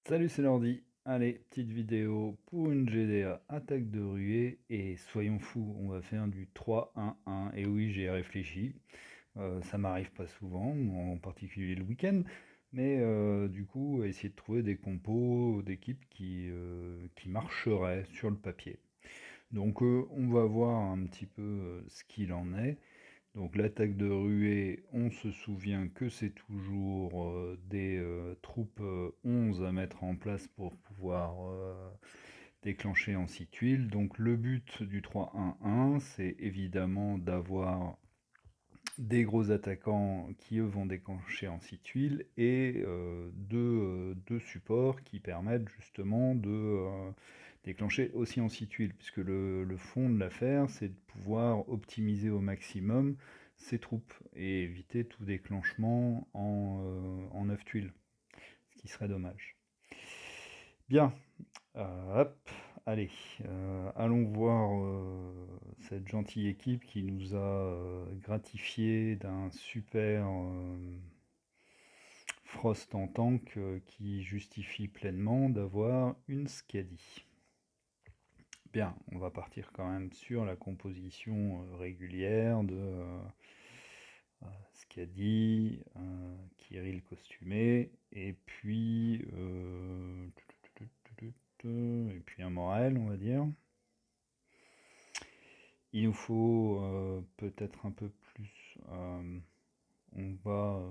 Salut, c'est Lordi. Allez, petite vidéo pour une GDA attaque de ruée et soyons fous, on va faire du 3-1-1. Et oui, j'ai réfléchi. Ça m'arrive pas souvent, en particulier le week-end, mais du coup, essayer de trouver des compos d'équipes qui marcheraient sur le papier. Donc, on va voir un petit peu ce qu'il en est. Donc l'attaque de ruée, on se souvient que c'est toujours des troupes 11 à mettre en place pour pouvoir déclencher en 6 tuiles. Donc le but du 3-1-1, c'est évidemment d'avoir des gros attaquants qui eux vont déclencher en 6 tuiles et deux supports qui permettent justement de déclencher aussi en 6 tuiles, puisque le fond de l'affaire c'est de pouvoir optimiser au maximum ses troupes et éviter tout déclenchement en 9 tuiles, ce qui serait dommage. Bien, hop, allez, allons voir cette gentille équipe qui nous a gratifié d'un super Frost en tank qui justifie pleinement d'avoir une Skadi. Bien, on va partir quand même sur la composition régulière de Skadi, Kirill costumé, et puis un Morel, on va dire. Il nous faut peut-être un peu plus. On va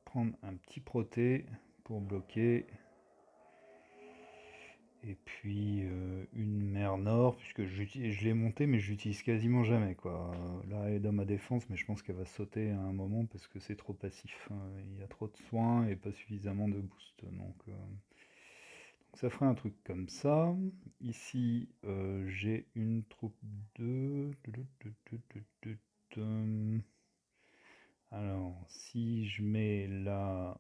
prendre un petit proté pour bloquer. Et puis une mer nord, puisque je l'ai montée, mais je l'utilise quasiment jamais, quoi. Là, elle est dans ma défense, mais je pense qu'elle va sauter à un moment parce que c'est trop passif, hein. Il y a trop de soins et pas suffisamment de boost. Donc ça ferait un truc comme ça. Ici, j'ai une troupe de... Alors, si je mets la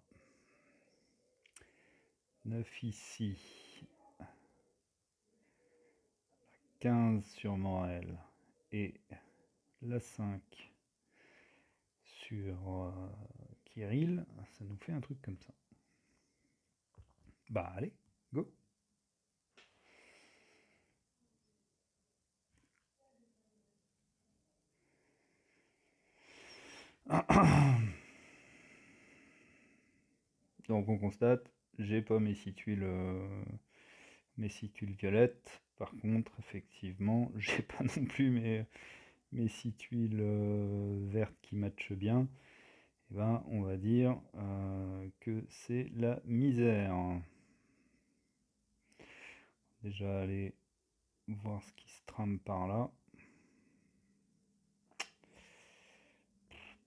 9 ici, 15 sur Morel et la 5 sur Kirill, ça nous fait un truc comme ça. Bah allez, go. Donc on constate, j'ai pas mes 6 tuiles, violettes. Par contre, effectivement, j'ai pas non plus mes 6 tuiles vertes qui matchent bien. Et ben, on va dire que c'est la misère. Déjà aller voir ce qui se trame par là.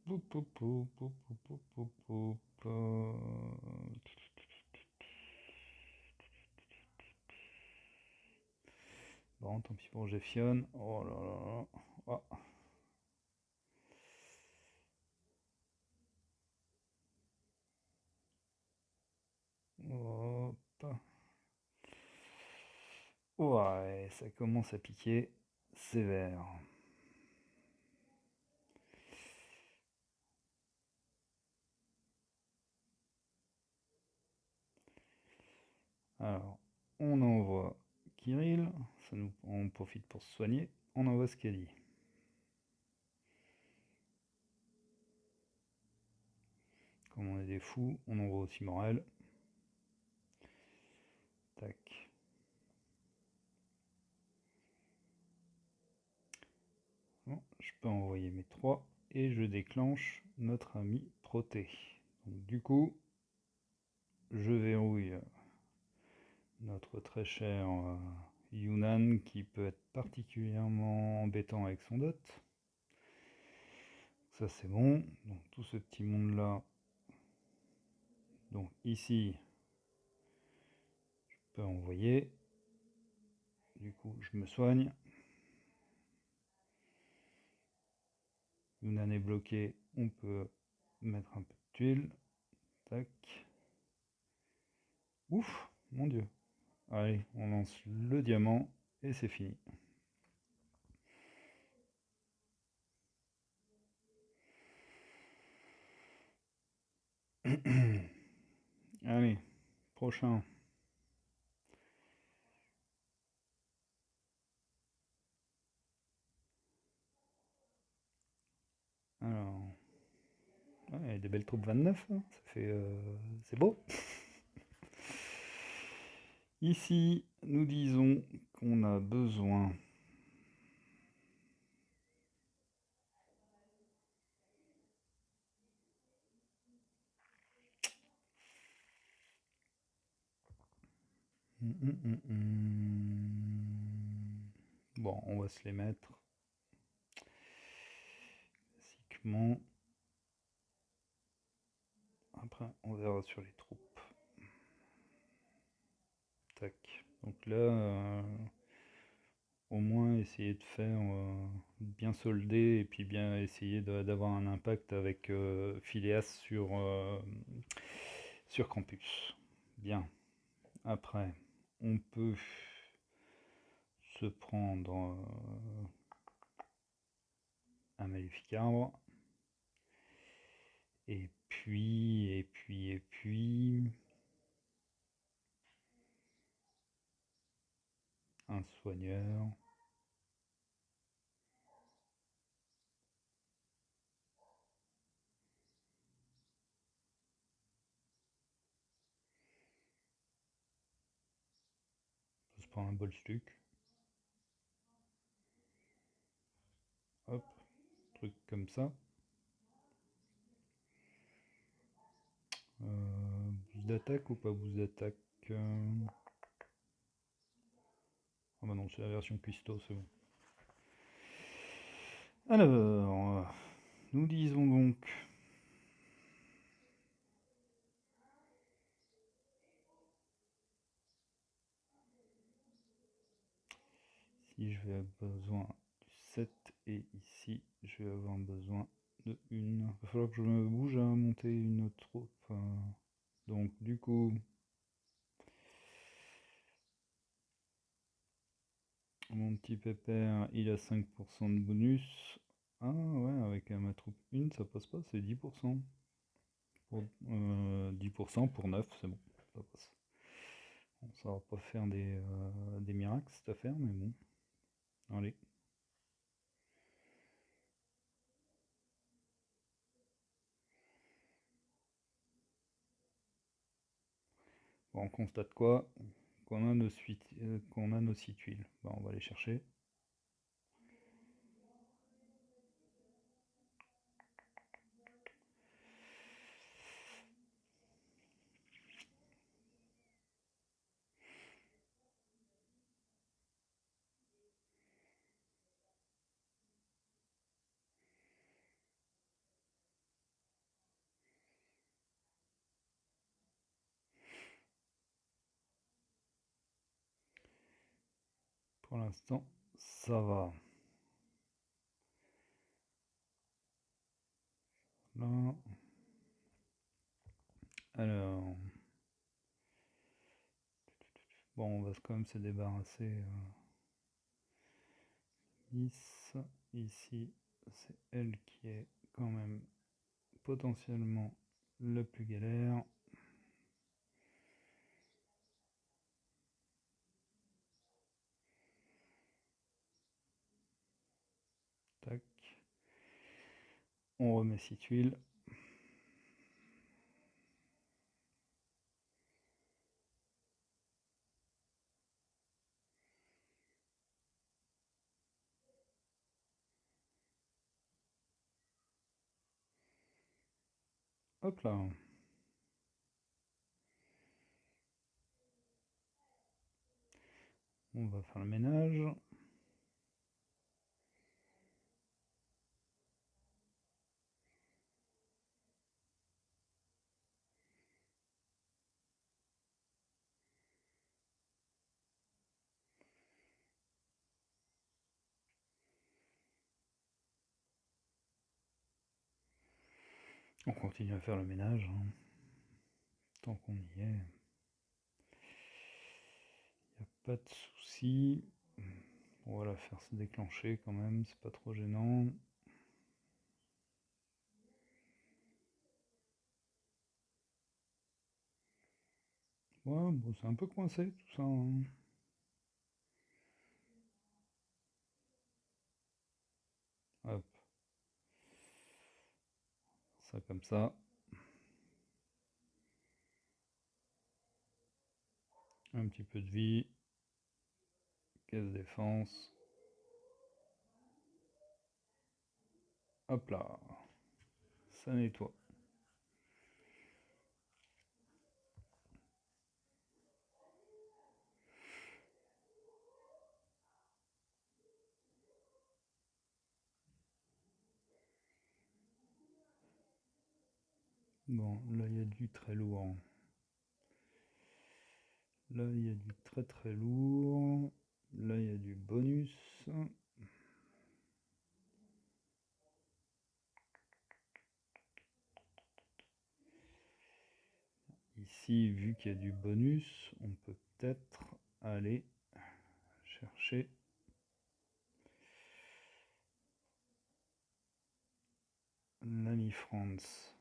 Bon, tant pis pour Jeffion. Oh là là. Oh. Hop. Ouais, ça commence à piquer sévère. Alors, on envoie Kirill, on profite pour se soigner. On envoie Skadi. Comme on est des fous, on envoie aussi Morel. Tac. Bon, je peux envoyer mes 3 et je déclenche notre ami Proté. Donc, du coup, je verrouille notre très cher Yunnan qui peut être particulièrement embêtant avec son dot. Ça c'est bon. Donc tout ce petit monde là. Donc ici, je peux envoyer. Du coup, je me soigne. Yunnan est bloqué. On peut mettre un peu de tuile. Tac. Ouf, mon dieu. Allez, on lance le diamant et c'est fini. Allez, prochain. Alors, ouais, il y a des belles troupes 29, hein. Ça fait, c'est beau. Ici, nous disons qu'on a besoin Bon, on va se les mettre classiquement. Après, on verra sur les troupes. Tac. Donc là, au moins essayer de faire bien solder et puis bien essayer d'avoir un impact avec Phileas sur Campus. Bien. Après, on peut se prendre un Maléfique Arbre. Et puis, un soigneur. On se prend un Bolstuc. Hop, truc comme ça. Boost d'attaque ou pas boost d'attaque Ah bah non, c'est la version cuistot, c'est bon. Alors, nous disons donc si je vais avoir besoin du 7 et ici je vais avoir besoin de une. Il va falloir que je me bouge à monter une autre troupe. Donc du coup, mon petit pépère, il a 5% de bonus. Ah ouais, avec ma troupe 1, ça passe pas, c'est 10%. 10% pour 9, c'est bon, ça passe. Bon, ça va pas faire des miracles cette affaire, mais bon. Allez. Bon, on constate quoi? Qu'on a nos 6 tuiles. Bon, on va les chercher. Pour l'instant, ça va. Là. Alors. Bon, on va quand même se débarrasser. 10. Ici, c'est elle qui est quand même potentiellement la plus galère. Tac. On remet 6 tuiles. Hop là. On va faire le ménage. On continue à faire le ménage, hein, tant qu'on y est. Il n'y a pas de souci. On va la faire se déclencher quand même, c'est pas trop gênant. Ouais, bon, c'est un peu coincé tout ça, hein. Hop, ça comme ça. Un petit peu de vie. Caisse défense. Hop là. Ça nettoie. Bon, là il y a du très lourd. Là il y a du très très lourd. Là il y a du bonus. Ici, vu qu'il y a du bonus, on peut peut-être aller chercher l'ami France.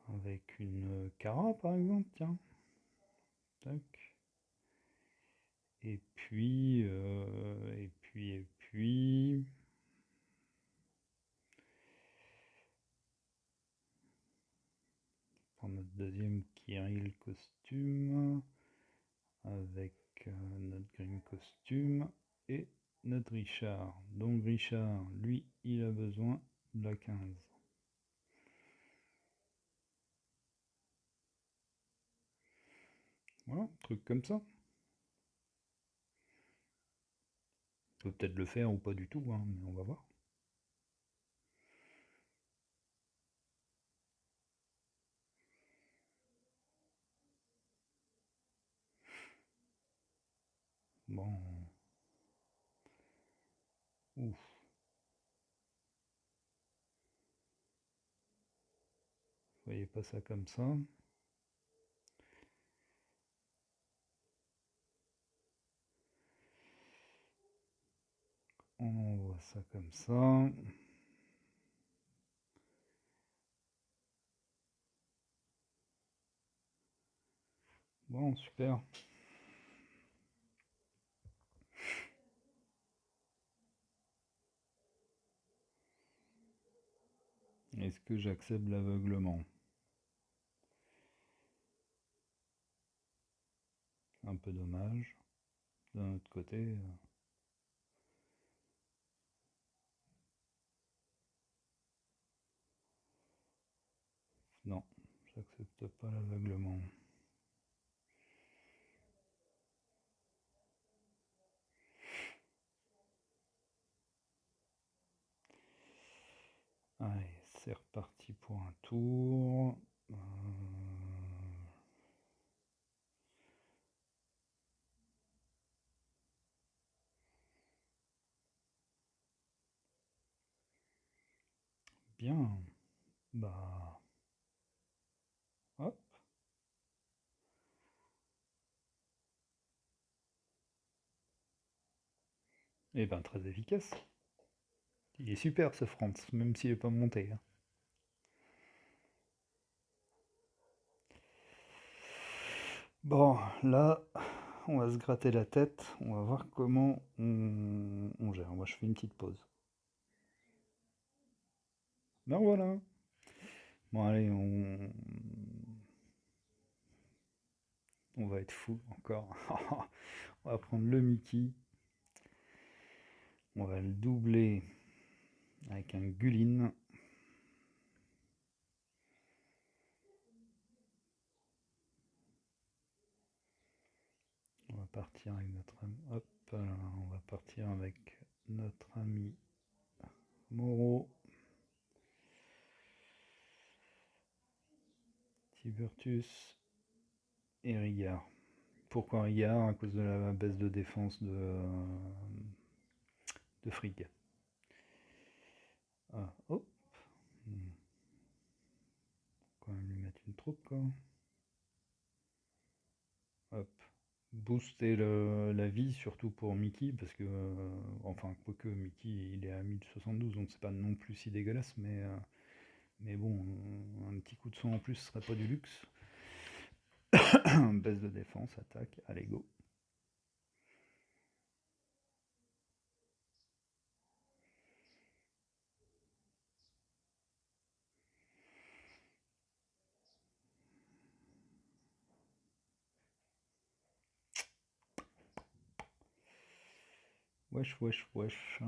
Avec une Cara par exemple, tiens. Tac. Et puis, pour notre deuxième Kirill costume, avec notre Green costume et notre Richard. Donc Richard, lui, il a besoin de la 15. Voilà, truc comme ça. On peut peut-être le faire ou pas du tout, hein, mais on va voir. Bon. Ouf. Voyez pas ça comme ça. On envoie ça comme ça. Bon, super. Est-ce que j'accepte l'aveuglement? Un peu dommage. D'un autre côté, non, j'accepte pas l'aveuglement. Allez, c'est reparti pour un tour. Bien. Bah, hop. Et ben, très efficace. Il est super ce Franz, même s'il est pas monté, hein. Bon, là, on va se gratter la tête. On va voir comment on gère. Moi, je fais une petite pause. Ben voilà. Bon, allez, on va être fou encore. On va prendre le Mickey. On va le doubler avec un Gulin. On va partir avec notre ami. Hop, on va partir avec notre ami Moreau. Tiburtus et Rigard. Pourquoi Rigard? À cause de la baisse de défense de Frigg. Ah, oh. Quand même lui mettre une troupe, quoi. Hop. booster la vie, surtout pour Mickey, parce que, enfin, quoique Mickey il est à 1072, donc c'est pas non plus si dégueulasse, mais bon, un petit coup de soin en plus serait pas du luxe. Baisse de défense, attaque, allez go. Wesh, wesh, wesh.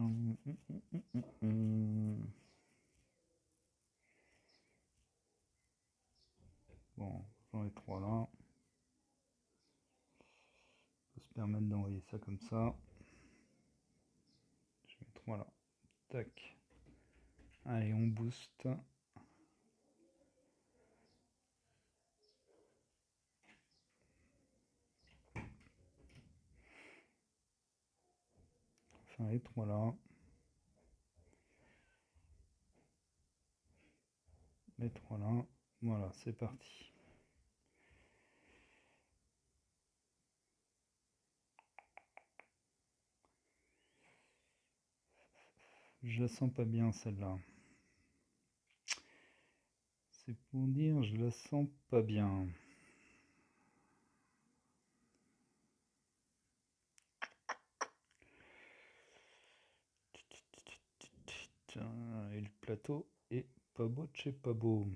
Bon, j'en ai 3 là. On peut se permettre d'envoyer ça comme ça. Je mets 3 là. Tac. Allez, on booste. Enfin, les 3 là. Les 3 là. Voilà, c'est parti. Je la sens pas bien celle-là. C'est pour dire, je la sens pas bien. Et le plateau est pas beau de chez pas beau.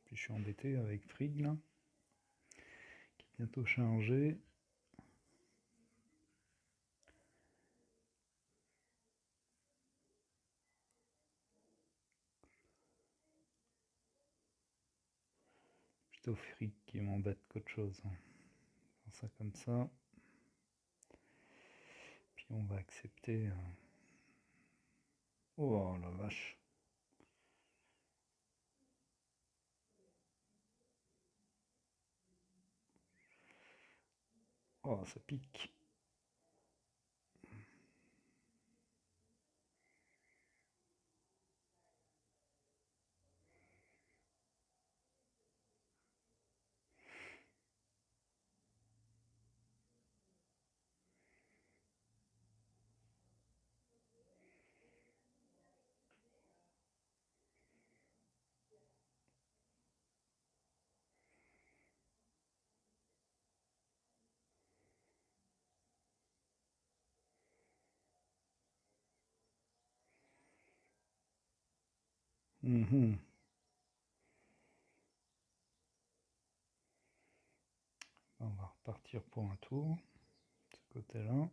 Puis je suis embêté avec Frig là, qui est bientôt chargé. Plutôt Frig qui m'embête qu'autre chose. Faire ça comme ça. Puis on va accepter. Oh la vache. Oh, ça pique. On va repartir pour un tour. De ce côté-là.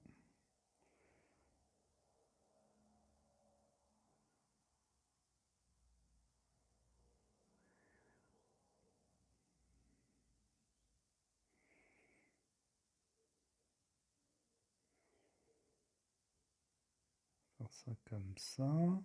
Faire ça comme ça.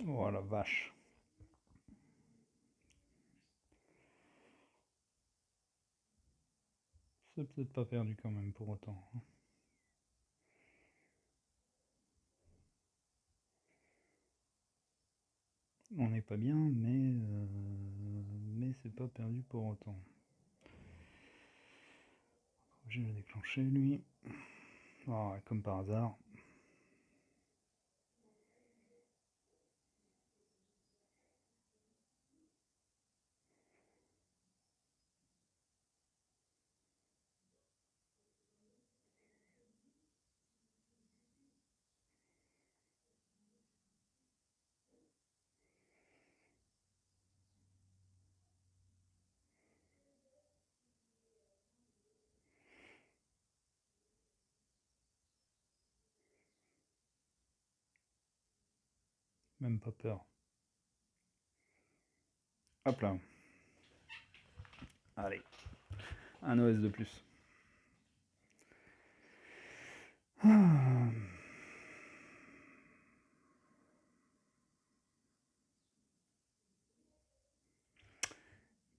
Oh la vache. C'est peut-être pas perdu quand même pour autant. On n'est pas bien, mais c'est pas perdu pour autant. Je vais le déclencher lui. Oh, comme par hasard. Même pas peur. Hop là. Allez. Un OS de plus. Ah.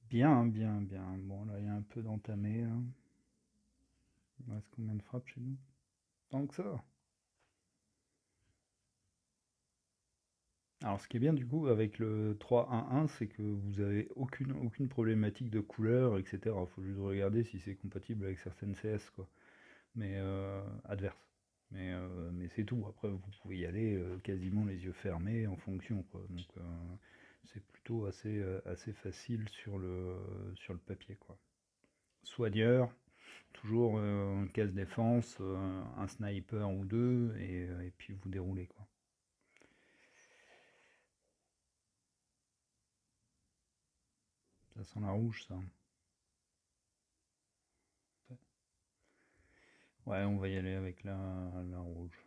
Bien, bien, bien. Bon, là, il y a un peu d'entamé. Il reste combien de frappes chez nous? Tant que ça. Alors, ce qui est bien, du coup, avec le 3-1-1, c'est que vous avez aucune problématique de couleur, etc. Il faut juste regarder si c'est compatible avec certaines CS, quoi. Mais adverse. Mais c'est tout. Après, vous pouvez y aller quasiment les yeux fermés en fonction, quoi. Donc, c'est plutôt assez facile sur le papier, quoi. Soigneur, toujours une case défense, un sniper ou deux, et puis vous déroulez, quoi. Ça sent la rouge, ça. Ouais, on va y aller avec la rouge.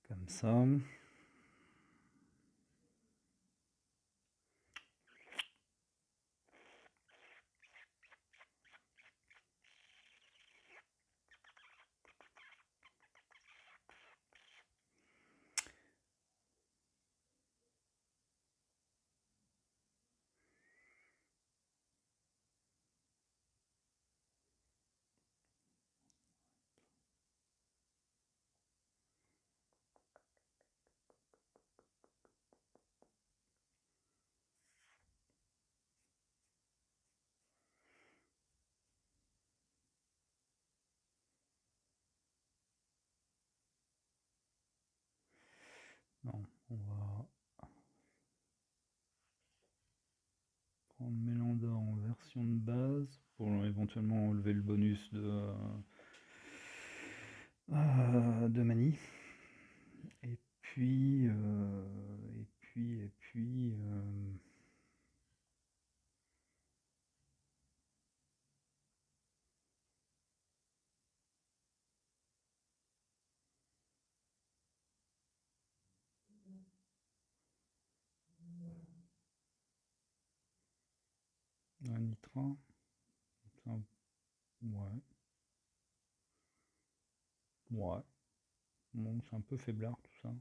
Comme ça. Non, on va prendre Mélanda en version de base pour éventuellement enlever le bonus de Mani. Et puis, un Nitra. Ouais, ouais. Bon, c'est un peu faiblard tout ça.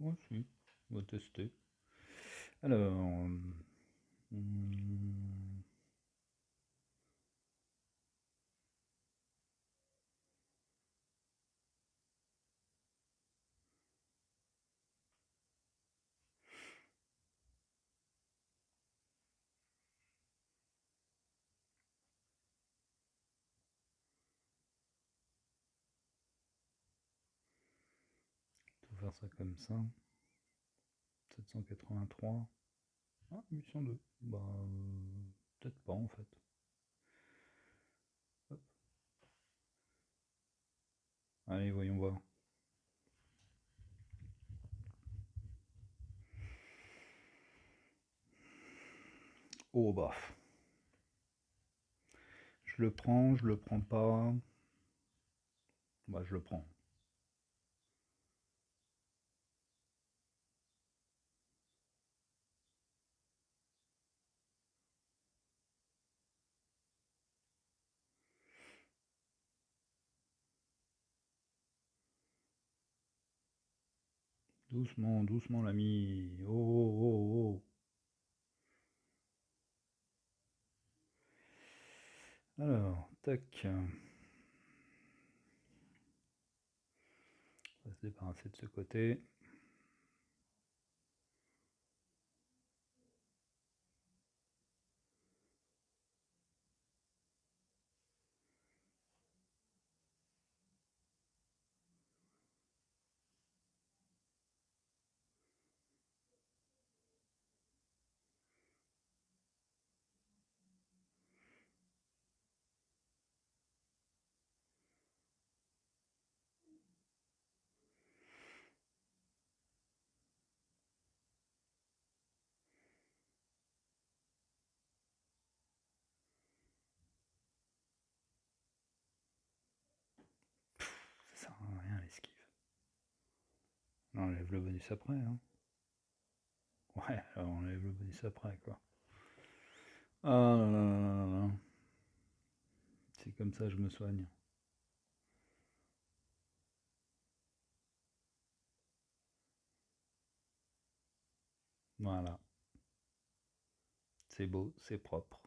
Ouais, si, on va tester. Alors, hmm, on va faire ça comme ça. 783. Ah, 802. Bah, peut-être pas en fait. Hop. Allez, voyons voir. Oh bah. Je le prends pas. Bah, je le prends. Doucement, doucement, l'ami. Oh, oh, oh, oh. Alors, tac. On va se débarrasser de ce côté. J'enlève le bonus après, hein. Ouais, alors on enlève le bonus après, quoi. Ah là là là là là. C'est comme ça je me soigne. Voilà. C'est beau, c'est propre.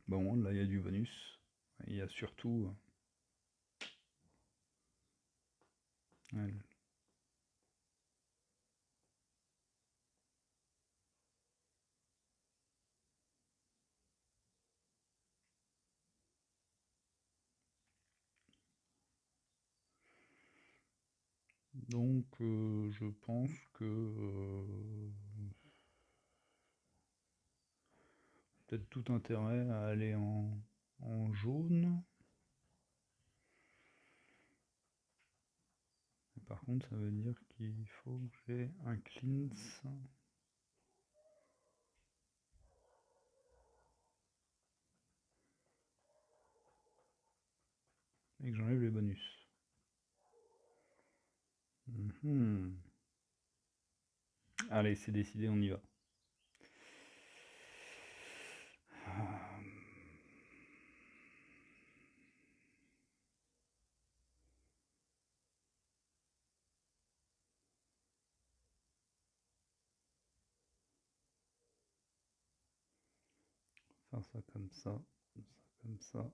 Bon, là, il y a du bonus. Il y a surtout... ouais, donc, je pense que... peut-être tout intérêt à aller en jaune. Par contre, ça veut dire qu'il faut que j'ai un cleanse. Et que j'enlève les bonus. Allez, c'est décidé, on y va. Faire ça comme ça comme ça.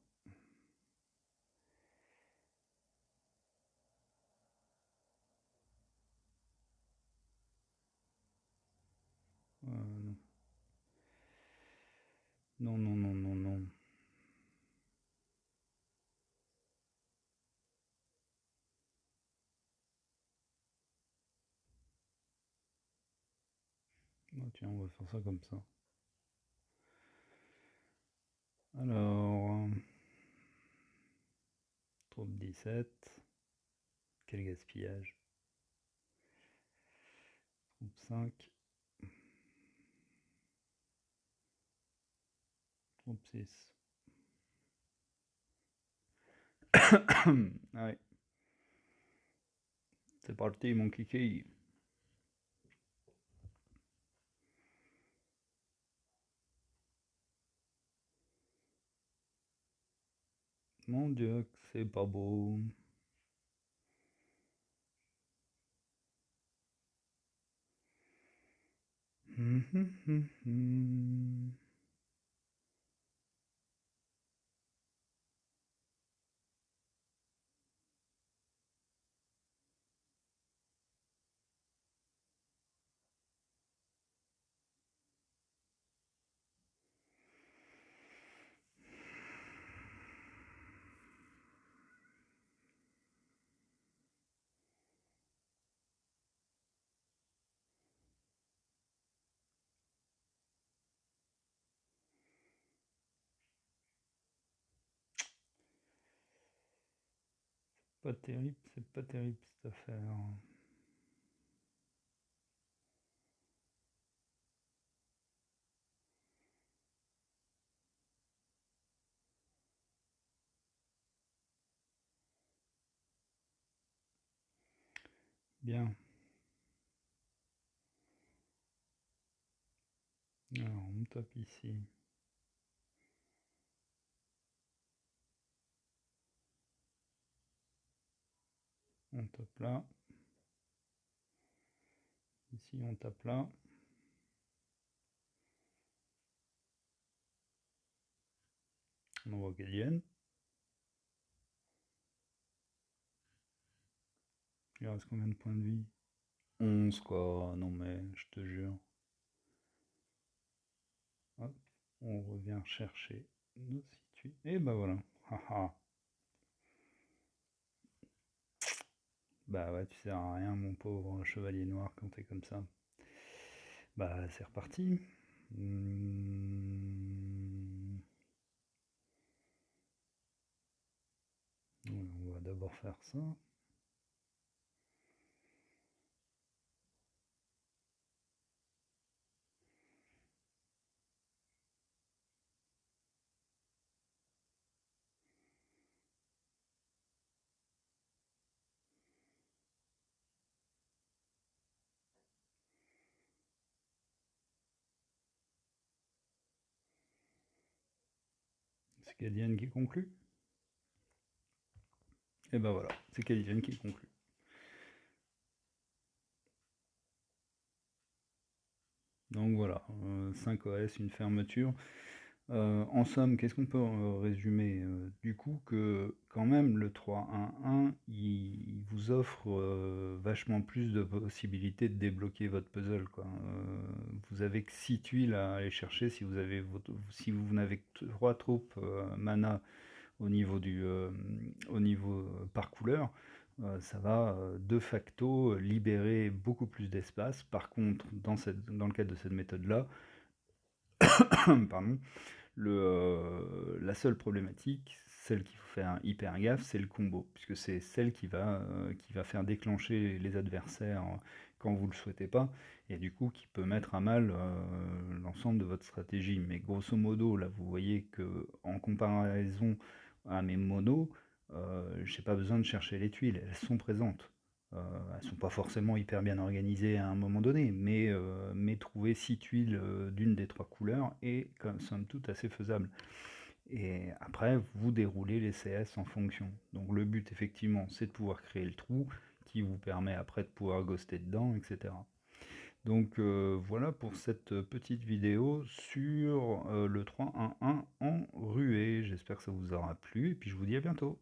Non. Non, non, non, non, non. Oh, tiens, on va faire ça comme ça. Alors... Troupe 17. Quel gaspillage. Troupe 5. Troupe 6. Allez. C'est parti, mon kiki. Mon Dieu, c'est pas beau. C'est pas terrible cette affaire. Bien. Alors, on tape ici. On tape là. Ici, on tape là. On envoie qu'elle vienne. Il reste combien de points de vie? 11 quoi. Non mais, je te jure. Hop, on revient chercher nos situés. Et bah voilà. Haha. Bah ouais, tu sers à rien, mon pauvre chevalier noir, quand t'es comme ça. Bah, c'est reparti. On va d'abord faire ça. C'est Cadienne qui conclut. Et ben voilà, c'est Cadienne qui conclut. Donc voilà, 5 OS, une fermeture. En somme, qu'est-ce qu'on peut résumer? Du coup, que quand même le 3.1.1, il vous offre vachement plus de possibilités de débloquer votre puzzle, quoi. Vous avez que 6 tuiles à aller chercher si vous avez si vous n'avez que 3 troupes mana au niveau par couleur. Ça va de facto libérer beaucoup plus d'espace. Par contre, dans le cadre de cette méthode-là, pardon, la seule problématique, celle qu'il faut faire hyper gaffe, c'est le combo, puisque c'est celle qui va faire déclencher les adversaires quand vous le souhaitez pas, et du coup qui peut mettre à mal l'ensemble de votre stratégie. Mais grosso modo, là vous voyez que en comparaison à mes monos, j'ai pas besoin de chercher les tuiles, elles sont présentes. Elles sont pas forcément hyper bien organisées à un moment donné, mais trouver 6 tuiles d'une des 3 couleurs est, comme somme toute, assez faisable. Et après, vous déroulez les CS en fonction. Donc le but, effectivement, c'est de pouvoir créer le trou, qui vous permet après de pouvoir ghoster dedans, etc. Donc voilà pour cette petite vidéo sur le 3.1.1 en ruée. J'espère que ça vous aura plu, et puis je vous dis à bientôt.